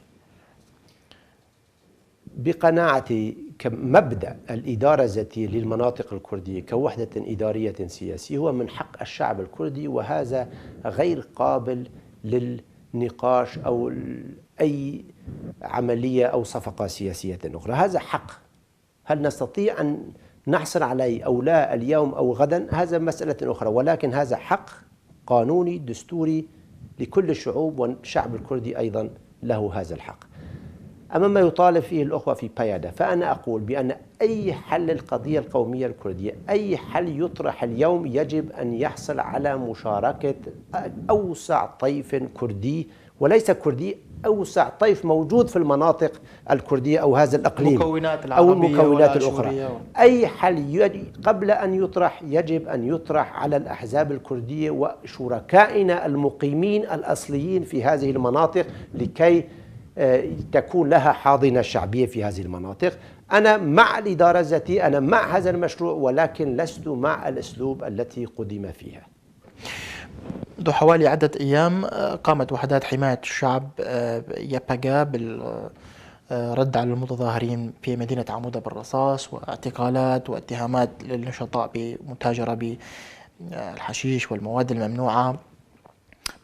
بقناعتي كمبدأ الإدارة الذاتية للمناطق الكردية كوحدة إدارية سياسية هو من حق الشعب الكردي، وهذا غير قابل للنقاش أو أي عملية أو صفقة سياسية أخرى. هذا حق، هل نستطيع أن نحصل عليه أو لا اليوم أو غدا هذا مسألة أخرى، ولكن هذا حق قانوني دستوري لكل الشعوب، والشعب الكردي أيضا له هذا الحق. أما ما يطالب فيه الأخوة في بيادة، فأنا أقول بأن أي حل القضية القومية الكردية، أي حل يطرح اليوم يجب أن يحصل على مشاركة أوسع طيف كردي، وليس كردي، أوسع طيف موجود في المناطق الكردية أو هذا الأقليم أو المكونات الأخرى. أي حل قبل أن يطرح يجب أن يطرح على الأحزاب الكردية وشركائنا المقيمين الأصليين في هذه المناطق لكي تكون لها حاضنة شعبية في هذه المناطق. أنا مع الإدارة الذاتية، أنا مع هذا المشروع، ولكن لست مع الأسلوب التي قدم فيها. منذ حوالي عدة أيام قامت وحدات حماية الشعب يبقى بالرد على المتظاهرين في مدينة عمودة بالرصاص، واعتقالات واتهامات للنشطاء بمتاجرة بالحشيش والمواد الممنوعة.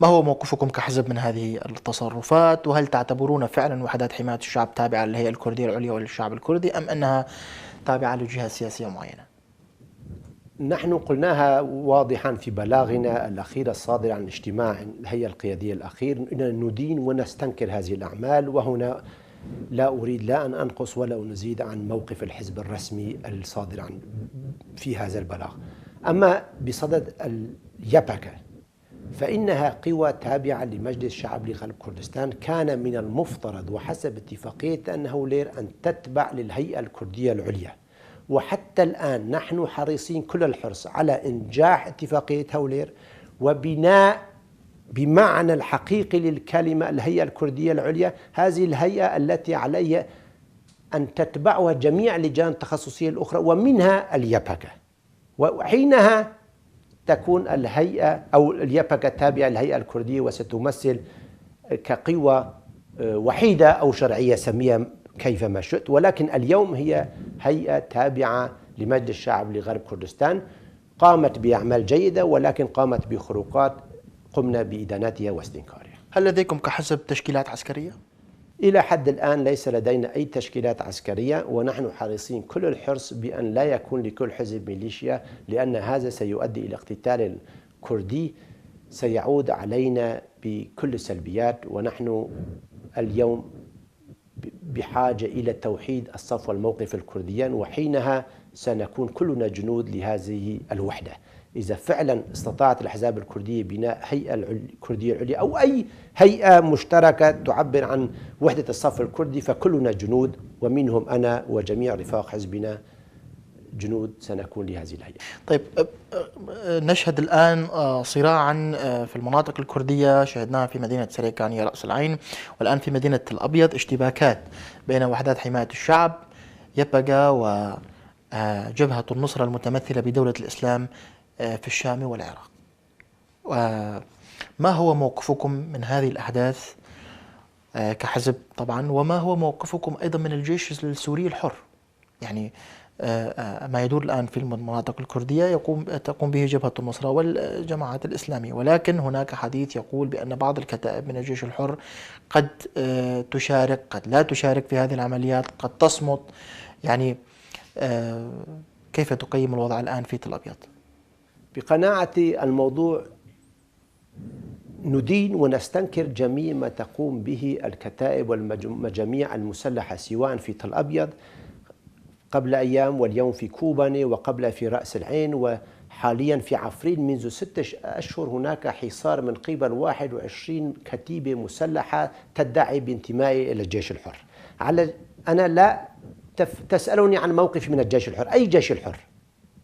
ما هو موقفكم كحزب من هذه التصرفات؟ وهل تعتبرون فعلا وحدات حماية الشعب تابعة للهيئة الكردية العليا وللشعب الكردي، أم أنها تابعة لجهة سياسية معينة؟ نحن قلناها واضحا في بلاغنا الأخير الصادر عن اجتماع الهيئة القيادية الأخير، إن ندين ونستنكر هذه الأعمال. وهنا لا أريد لا أن أنقص ولا أن أزيد عن موقف الحزب الرسمي الصادر عن في هذا البلاغ. أما بصدد اليبكة فإنها قوى تابعة لمجلس الشعب لغرب كردستان، كان من المفترض وحسب اتفاقية هولير أن تتبع للهيئة الكردية العليا، وحتى الآن نحن حريصين كل الحرص على إنجاح اتفاقية هولير وبناء بمعنى الحقيقي للكلمة الهيئة الكردية العليا، هذه الهيئة التي عليها أن تتبعها جميع اللجان التخصصية الأخرى ومنها اليبكة، وحينها تكون الهيئة أو اليبكة تابعة للهيئة الكردية وستمثل كقوة وحيدة أو شرعية سميها كيفما شئت. ولكن اليوم هي هيئة تابعة لمجلس الشعب لغرب كردستان، قامت بأعمال جيدة ولكن قامت بخروقات قمنا بإدانتها واستنكارها. هل لديكم كحزب تشكيلات عسكرية؟ إلى حد الآن ليس لدينا أي تشكيلات عسكرية، ونحن حريصين كل الحرص بأن لا يكون لكل حزب ميليشيا، لأن هذا سيؤدي إلى اقتتال كردي سيعود علينا بكل السلبيات. ونحن اليوم بحاجة إلى توحيد الصف والموقف الكرديين، وحينها سنكون كلنا جنود لهذه الوحدة. إذا فعلا استطاعت الأحزاب الكردية بناء هيئة الكردية العليا أو أي هيئة مشتركة تعبر عن وحدة الصف الكردي فكلنا جنود، ومنهم أنا وجميع رفاق حزبنا جنود سنكون لهذه الهيئة. طيب، نشهد الآن صراعا في المناطق الكردية، شهدناها في مدينة سريكانية رأس العين، والآن في مدينة الأبيض اشتباكات بين وحدات حماية الشعب يبقى وجبهة النصرة المتمثلة بدولة الإسلام في الشام والعراق. ما هو موقفكم من هذه الأحداث كحزب طبعا، وما هو موقفكم أيضا من الجيش السوري الحر؟ يعني ما يدور الآن في المناطق الكردية تقوم به جبهة النصرة والجماعات الإسلامية، ولكن هناك حديث يقول بأن بعض الكتائب من الجيش الحر قد تشارك، قد لا تشارك في هذه العمليات، قد تصمت. يعني كيف تقيم الوضع الآن في تل أبيض؟ بقناعتي الموضوع ندين ونستنكر جميع ما تقوم به الكتائب والمجاميع المسلحة سواء في تل أبيض قبل أيام، واليوم في كوباني، وقبل في رأس العين، وحاليا في عفرين. منذ 6 أشهر هناك حصار من قبل 21 كتيبة مسلحة تدعي بانتمائي إلى الجيش الحر. أنا لا تسألني عن موقفي من الجيش الحر، أي جيش الحر؟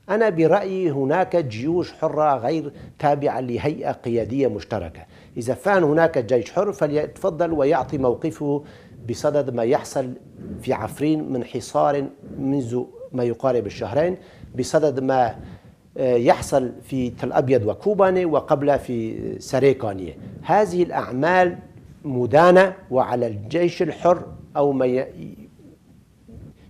أنا برأيي هناك جيوش حرة غير تابعة لهيئة قيادية مشتركة. إذا كان هناك جيش حر فليتفضل ويعطي موقفه بصدد ما يحصل في عفرين من حصار منذ ما يقارب الشهرين، بصدد ما يحصل في تل أبيض وكوباني، وقبل في سريكانية. هذه الأعمال مدانة، وعلى الجيش الحر أو ما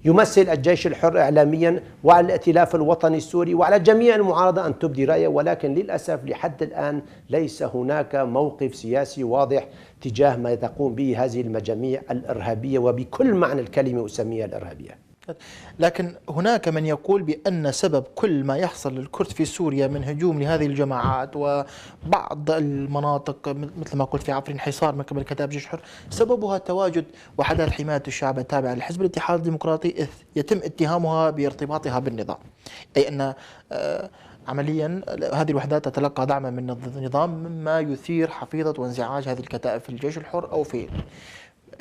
يمثل الجيش الحر إعلاميا، وعلى الائتلاف الوطني السوري، وعلى جميع المعارضة أن تبدي رأيها. ولكن للأسف لحد الآن ليس هناك موقف سياسي واضح تجاه ما تقوم به هذه المجاميع الإرهابية، وبكل معنى الكلمة أسميها الإرهابية. لكن هناك من يقول بأن سبب كل ما يحصل للكرد في سوريا من هجوم لهذه الجماعات وبعض المناطق مثل ما قلت في عفرين حصار من قبل كتائب جيش حر، سببها تواجد وحدات حماية الشعب التابعة لحزب الاتحاد الديمقراطي، إذ يتم اتهامها بارتباطها بالنظام، أي أن عمليا هذه الوحدات تتلقى دعما من النظام، مما يثير حفيظة وانزعاج هذه الكتائب في الجيش الحر أو في.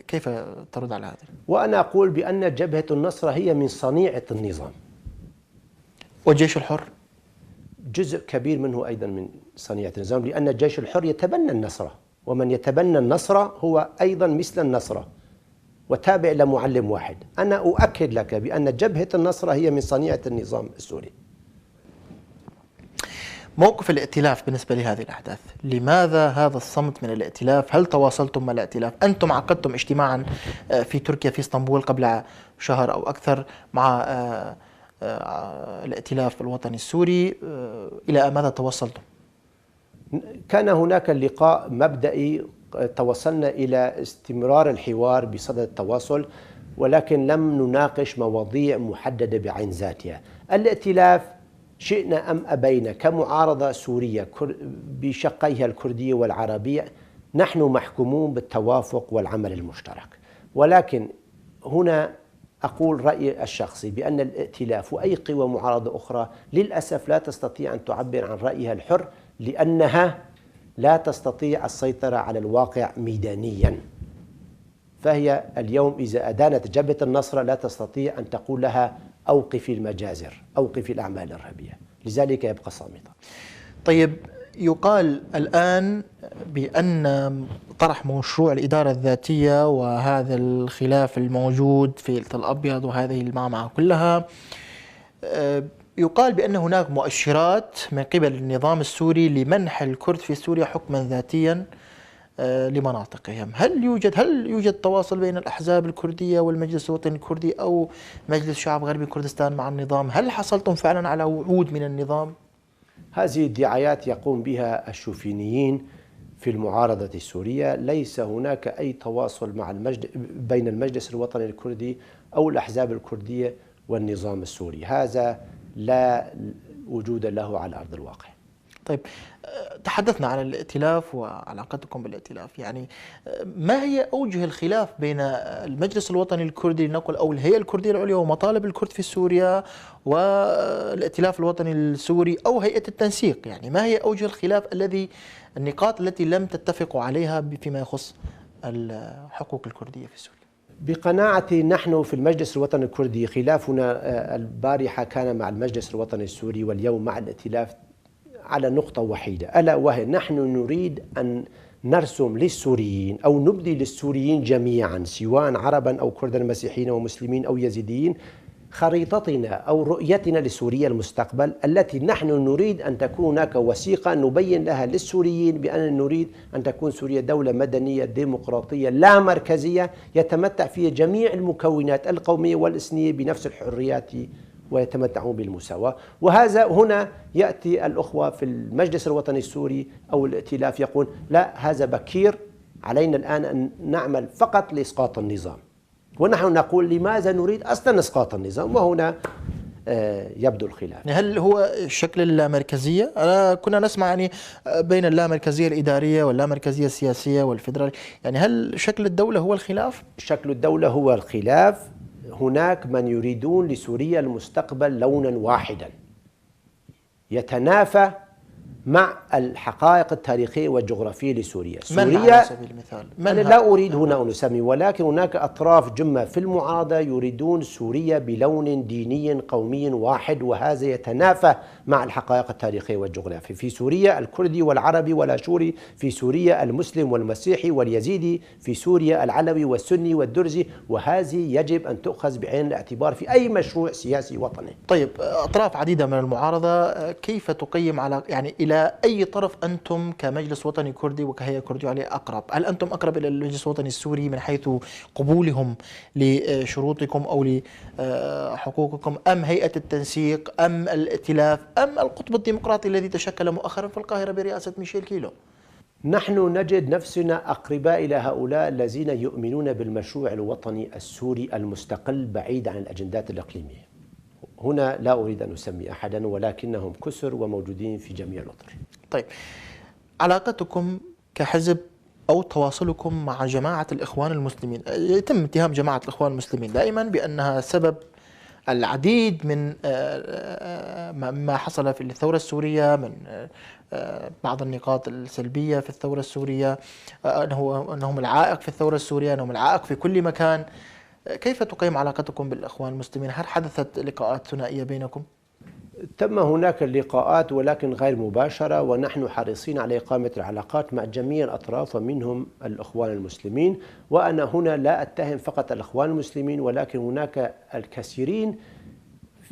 كيف ترد على هذا؟ وأنا أقول بأن جبهة النصرة هي من صنيعة النظام، والجيش الحر جزء كبير منه أيضا من صنيعة النظام، لأن الجيش الحر يتبنى النصرة، ومن يتبنى النصرة هو أيضا مثل النصرة وتابع لمعلم واحد. أنا أؤكد لك بأن جبهة النصرة هي من صنيعة النظام السوري. موقف الائتلاف بالنسبة لهذه الأحداث، لماذا هذا الصمت من الائتلاف؟ هل تواصلتم مع الائتلاف؟ أنتم عقدتم اجتماعا في تركيا في اسطنبول قبل شهر أو أكثر مع الائتلاف الوطني السوري، إلى ماذا توصلتم؟ كان هناك لقاء مبدئي، توصلنا إلى استمرار الحوار بصدد التواصل، ولكن لم نناقش مواضيع محددة بعين ذاتها. الائتلاف شئنا أم أبينا كمعارضة سورية بشقيها الكردية والعربية نحن محكومون بالتوافق والعمل المشترك، ولكن هنا أقول رأيي الشخصي بأن الائتلاف وأي قوى معارضة أخرى للأسف لا تستطيع أن تعبر عن رأيها الحر، لأنها لا تستطيع السيطرة على الواقع ميدانيا. فهي اليوم إذا أدانت جبهة النصرة لا تستطيع أن تقول لها أوقفي المجازر، أوقفي الأعمال الإرهابية، لذلك يبقى صامتا. طيب، يقال الآن بأن طرح مشروع الإدارة الذاتية وهذا الخلاف الموجود في تل أبيض وهذه المعمعة كلها، يقال بأن هناك مؤشرات من قبل النظام السوري لمنح الكرد في سوريا حكما ذاتيا لمناطقهم. هل يوجد تواصل بين الأحزاب الكردية والمجلس الوطني الكردي أو مجلس شعب غربي كردستان مع النظام؟ هل حصلتم فعلا على وعود من النظام؟ هذه الدعايات يقوم بها الشوفينيين في المعارضة السورية. ليس هناك أي تواصل مع بين المجلس الوطني الكردي أو الأحزاب الكردية والنظام السوري، هذا لا وجود له على أرض الواقع. طيب، تحدثنا عن الائتلاف وعلاقتكم بالائتلاف، يعني ما هي أوجه الخلاف بين المجلس الوطني الكردي لنقل أو الهيئة الكردية العليا ومطالب الكرد في سوريا والائتلاف الوطني السوري أو هيئة التنسيق؟ يعني ما هي أوجه الخلاف النقاط التي لم تتفقوا عليها فيما يخص الحقوق الكردية في سوريا؟ بقناعتي نحن في المجلس الوطني الكردي خلافنا البارحة كان مع المجلس الوطني السوري واليوم مع الائتلاف على نقطة وحيدة، ألا وهي نحن نريد أن نرسم للسوريين أو نبدي للسوريين جميعا سواء عربا أو كردا مسيحيين ومسلمين أو يزيديين خريطتنا أو رؤيتنا لسوريا المستقبل التي نحن نريد أن تكون هناك وثيقة نبين لها للسوريين بأن نريد أن تكون سوريا دولة مدنية ديمقراطية لا مركزية يتمتع فيها جميع المكونات القومية والإثنية بنفس الحريات ويتمتعون بالمساواة. وهذا هنا يأتي الأخوة في المجلس الوطني السوري أو الائتلاف يقول لا، هذا بكير، علينا الآن أن نعمل فقط لإسقاط النظام، ونحن نقول لماذا نريد أصلا إسقاط النظام، وهنا يبدو الخلاف. هل هو شكل اللامركزية؟ كنا نسمع يعني بين اللامركزية الإدارية واللامركزية السياسية والفيدرالية، يعني هل شكل الدولة هو الخلاف؟ شكل الدولة هو الخلاف. هناك من يريدون لسوريا المستقبل لونا واحدا يتنافى مع الحقائق التاريخية والجغرافية لسوريا. سوريا على سبيل المثال أنا لا أريد هنا أن أسمي، ولكن هناك أطراف جمة في المعارضة يريدون سوريا بلون ديني قومي واحد، وهذا يتنافى مع الحقائق التاريخية والجغرافية. في سوريا الكردي والعربي والاشوري، في سوريا المسلم والمسيحي واليزيدي، في سوريا العلوي والسني والدرزي، وهذه يجب أن تؤخذ بعين الاعتبار في أي مشروع سياسي وطني. طيب، أطراف عديدة من المعارضة، كيف تقيم على يعني إلى أي طرف أنتم كمجلس وطني كردي وكهيئة كردية عليا أقرب؟ هل أنتم أقرب إلى المجلس الوطني السوري من حيث قبولهم لشروطكم أو لحقوقكم، أم هيئة التنسيق، أم الائتلاف، أم القطب الديمقراطي الذي تشكل مؤخرا في القاهرة برئاسة ميشيل كيلو؟ نحن نجد نفسنا أقرباء إلى هؤلاء الذين يؤمنون بالمشروع الوطني السوري المستقل بعيد عن الأجندات الإقليمية. هنا لا أريد أن أسمي أحدا، ولكنهم كثر وموجودين في جميع الأطر. طيب، علاقتكم كحزب أو تواصلكم مع جماعة الإخوان المسلمين، يتم اتهام جماعة الإخوان المسلمين دائما بأنها سبب العديد من ما حصل في الثورة السورية، من بعض النقاط السلبية في الثورة السورية، أنهم العائق في الثورة السورية، أنهم العائق في كل مكان. كيف تقيم علاقتكم بالإخوان المسلمين؟ هل حدثت لقاءات ثنائية بينكم؟ تم هناك اللقاءات ولكن غير مباشرة، ونحن حريصين على إقامة العلاقات مع جميع الأطراف ومنهم الإخوان المسلمين. وأنا هنا لا أتهم فقط الإخوان المسلمين، ولكن هناك الكثيرين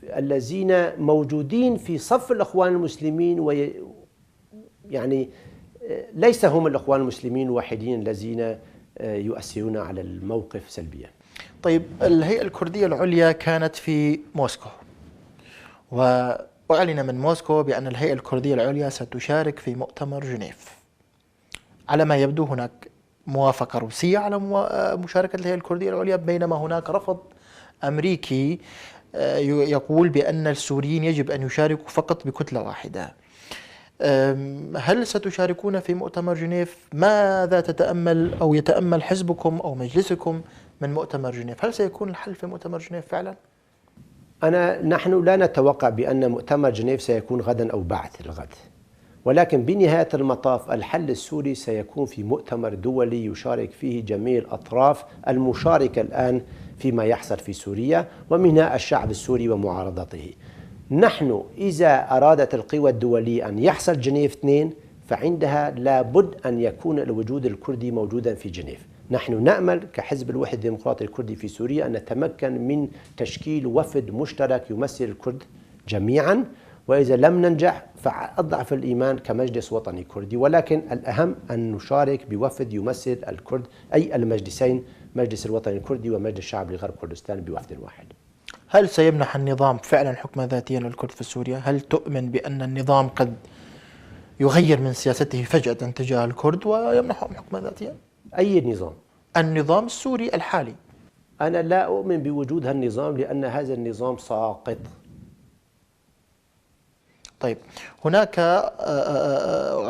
الذين موجودين في صف الإخوان المسلمين، يعني ليس هم الإخوان المسلمين الوحيدين الذين يؤثرون على الموقف سلبيا. طيب، الهيئة الكردية العليا كانت في موسكو، وأعلن من موسكو بأن الهيئة الكردية العليا ستشارك في مؤتمر جنيف. على ما يبدو هناك موافقة روسية على مشاركة الهيئة الكردية العليا، بينما هناك رفض أمريكي يقول بأن السوريين يجب أن يشاركوا فقط بكتلة واحدة. هل ستشاركون في مؤتمر جنيف؟ ماذا تتأمل أو يتأمل حزبكم أو مجلسكم من مؤتمر جنيف؟ هل سيكون الحل في مؤتمر جنيف فعلا؟ نحن لا نتوقع بأن مؤتمر جنيف سيكون غدا أو بعد الغد، ولكن بنهاية المطاف الحل السوري سيكون في مؤتمر دولي يشارك فيه جميع الأطراف المشاركة الآن فيما يحصل في سوريا، ومنها الشعب السوري ومعارضته. نحن إذا أرادت القوى الدولية أن يحصل جنيف 2 فعندها لابد أن يكون الوجود الكردي موجودا في جنيف. نحن نأمل كحزب الوحدة الديمقراطي الكردي في سوريا أن نتمكن من تشكيل وفد مشترك يمثل الكرد جميعا، وإذا لم ننجح فأضعف الإيمان كمجلس وطني كردي، ولكن الأهم أن نشارك بوفد يمثل الكرد، أي المجلسين، مجلس الوطني الكردي ومجلس الشعب لغرب كردستان بوفد واحد. هل سيمنح النظام فعلا حكما ذاتيا للكرد في سوريا؟ هل تؤمن بأن النظام قد يغير من سياسته فجأة تجاه الكرد ويمنحهم حكما ذاتيا؟ أي نظام؟ النظام السوري الحالي. أنا لا أؤمن بوجود هالنظام، لأن هذا النظام ساقط. طيب، هناك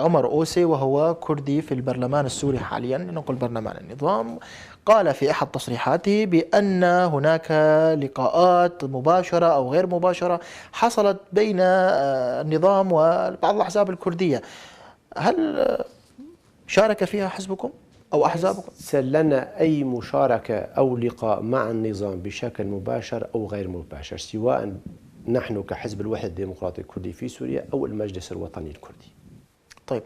عمر أوسي وهو كردي في البرلمان السوري حاليا، نقول برلمان النظام، قال في أحد تصريحاته بأن هناك لقاءات مباشرة أو غير مباشرة حصلت بين النظام وبعض الأحزاب الكردية. هل شارك فيها حزبكم أو أحزابكم؟ ليس لنا أي مشاركة أو لقاء مع النظام بشكل مباشر أو غير مباشر، سواء نحن كحزب الوحدة الديمقراطي الكردي في سوريا أو المجلس الوطني الكردي. طيب،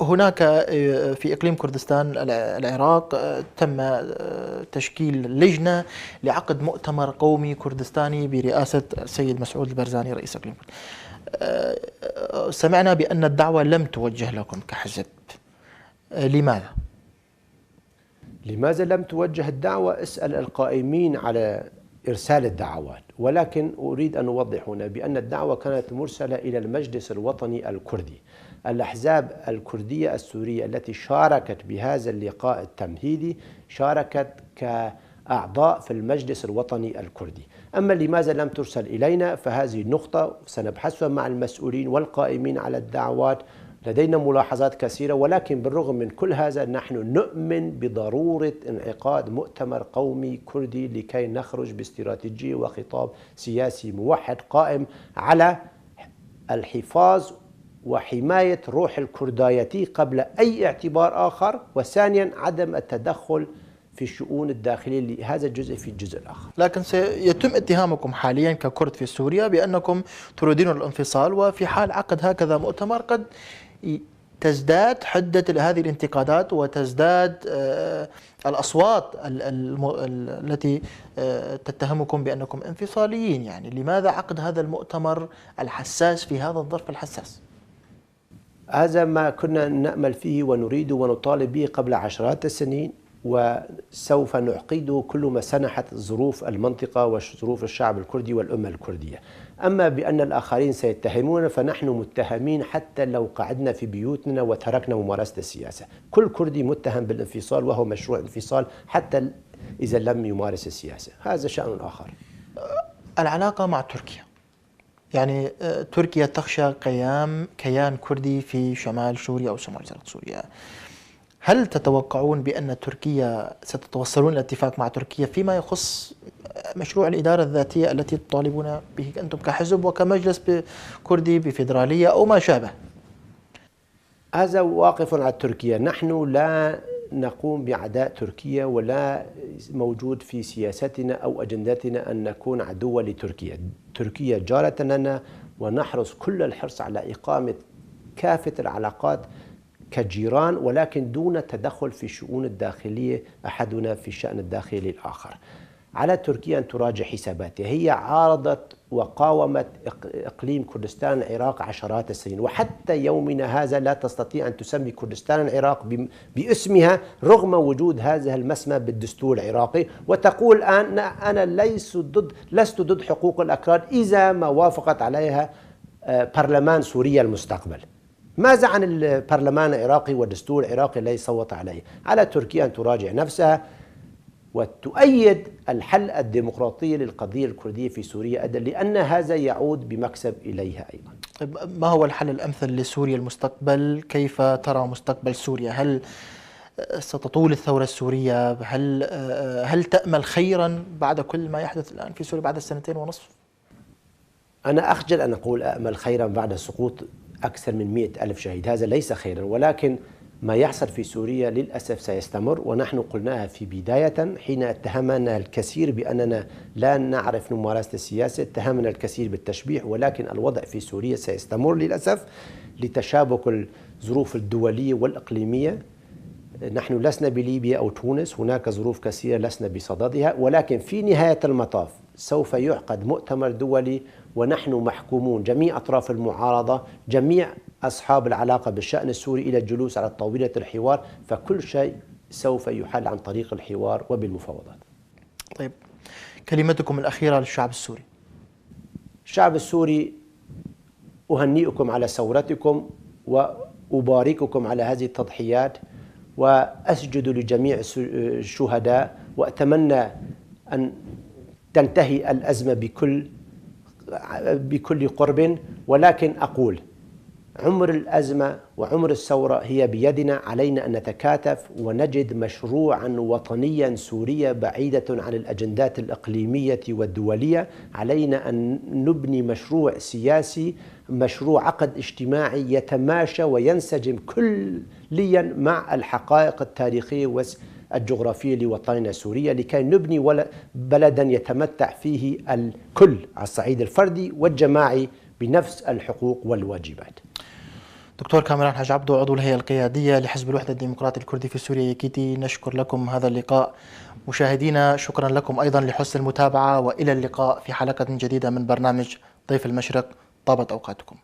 هناك في إقليم كردستان العراق تم تشكيل لجنة لعقد مؤتمر قومي كردستاني برئاسة السيد مسعود البرزاني رئيس إقليم كردستان. سمعنا بأن الدعوة لم توجه لكم كحزب، لماذا؟ لماذا لم توجه الدعوة؟ اسأل القائمين على إرسال الدعوات، ولكن أريد أن أوضح هنا بأن الدعوة كانت مرسلة إلى المجلس الوطني الكردي. الأحزاب الكردية السورية التي شاركت بهذا اللقاء التمهيدي شاركت كأعضاء في المجلس الوطني الكردي. أما لماذا لم ترسل إلينا فهذه نقطة سنبحثها مع المسؤولين والقائمين على الدعوات. لدينا ملاحظات كثيرة، ولكن بالرغم من كل هذا نحن نؤمن بضرورة انعقاد مؤتمر قومي كردي لكي نخرج باستراتيجية وخطاب سياسي موحد قائم على الحفاظ وحماية روح الكردية قبل أي اعتبار آخر، وثانيا عدم التدخل في الشؤون الداخلية لهذا الجزء في الجزء الآخر. لكن سيتم اتهامكم حاليا ككرد في سوريا بأنكم تريدون الانفصال، وفي حال عقد هكذا مؤتمر قد تزداد حدة هذه الانتقادات وتزداد الأصوات التي تتهمكم بأنكم انفصاليين. يعني لماذا عقد هذا المؤتمر الحساس في هذا الظرف الحساس؟ هذا ما كنا نأمل فيه ونريد ونطالب به قبل عشرات السنين، وسوف نعقده كل ما سنحت ظروف المنطقة وظروف الشعب الكردي والأمة الكردية. أما بأن الآخرين سيتهمون فنحن متهمين حتى لو قعدنا في بيوتنا وتركنا ممارسة السياسة. كل كردي متهم بالانفصال، وهو مشروع انفصال حتى إذا لم يمارس السياسة. هذا شأن آخر. العلاقة مع تركيا، يعني تركيا تخشى قيام كيان كردي في شمال سوريا أو شمال شرق سوريا. هل تتوقعون بأن تركيا ستتوصلون إلى اتفاق مع تركيا فيما يخص مشروع الإدارة الذاتية التي تطالبون به أنتم كحزب وكمجلس كردي بفيدرالية أو ما شابه؟ هذا واقف على تركيا. نحن لا نقوم بعداء تركيا، ولا موجود في سياستنا أو أجندتنا أن نكون عدوا لتركيا. تركيا جارة لنا، ونحرص كل الحرص على إقامة كافة العلاقات كجيران، ولكن دون تدخل في الشؤون الداخلية أحدنا في الشأن الداخلي الآخر. على تركيا أن تراجع حساباتها. هي عارضت وقاومت إقليم كردستان العراق عشرات السنين، وحتى يومنا هذا لا تستطيع أن تسمي كردستان العراق باسمها رغم وجود هذا المسمى بالدستور العراقي، وتقول أنا لست ضد حقوق الأكراد إذا ما وافقت عليها برلمان سوريا المستقبل. ماذا عن البرلمان العراقي والدستور العراقي الذي صوت عليه؟ على تركيا أن تراجع نفسها وتؤيد الحل الديمقراطي للقضية الكردية في سوريا، لأن هذا يعود بمكسب إليها أيضا. ما هو الحل الأمثل لسوريا المستقبل؟ كيف ترى مستقبل سوريا؟ هل ستطول الثورة السورية؟ هل تأمل خيرا بعد كل ما يحدث الآن في سوريا بعد 2.5 سنين؟ أنا أخجل أن أقول أأمل خيرا بعد سقوط أكثر من 100,000 شهيد. هذا ليس خيرا، ولكن ما يحصل في سوريا للأسف سيستمر. ونحن قلناها في بداية حين اتهمنا الكثير بأننا لا نعرف ممارسة السياسة، اتهمنا الكثير بالتشبيح، ولكن الوضع في سوريا سيستمر للأسف لتشابك الظروف الدولية والإقليمية. نحن لسنا بليبيا أو تونس، هناك ظروف كثيرة لسنا بصددها، ولكن في نهاية المطاف سوف يعقد مؤتمر دولي ونحن محكومون، جميع أطراف المعارضة، جميع أصحاب العلاقة بالشأن السوري، إلى الجلوس على طاولة الحوار، فكل شيء سوف يحل عن طريق الحوار وبالمفاوضات. طيب، كلمتكم الأخيرة للشعب السوري. الشعب السوري أهنئكم على ثورتكم وأبارككم على هذه التضحيات، وأسجد لجميع الشهداء، وأتمنى أن تنتهي الأزمة بكل قرب، ولكن أقول عمر الأزمة وعمر الثورة هي بيدنا، علينا أن نتكاتف ونجد مشروعا وطنيا سوريا بعيدة عن الأجندات الإقليمية والدولية. علينا أن نبني مشروع سياسي، مشروع عقد اجتماعي يتماشى وينسجم كليا مع الحقائق التاريخية والجغرافية لوطننا سوريا، لكي نبني بلدا يتمتع فيه الكل على الصعيد الفردي والجماعي بنفس الحقوق والواجبات. دكتور كامران حاج عبدو، عضو الهيئة القيادية لحزب الوحدة الديمقراطي الكردي في سوريا يكيتي، نشكر لكم هذا اللقاء. مشاهدينا شكرا لكم أيضا لحسن المتابعة، وإلى اللقاء في حلقة جديدة من برنامج ضيف المشرق. طابت أوقاتكم.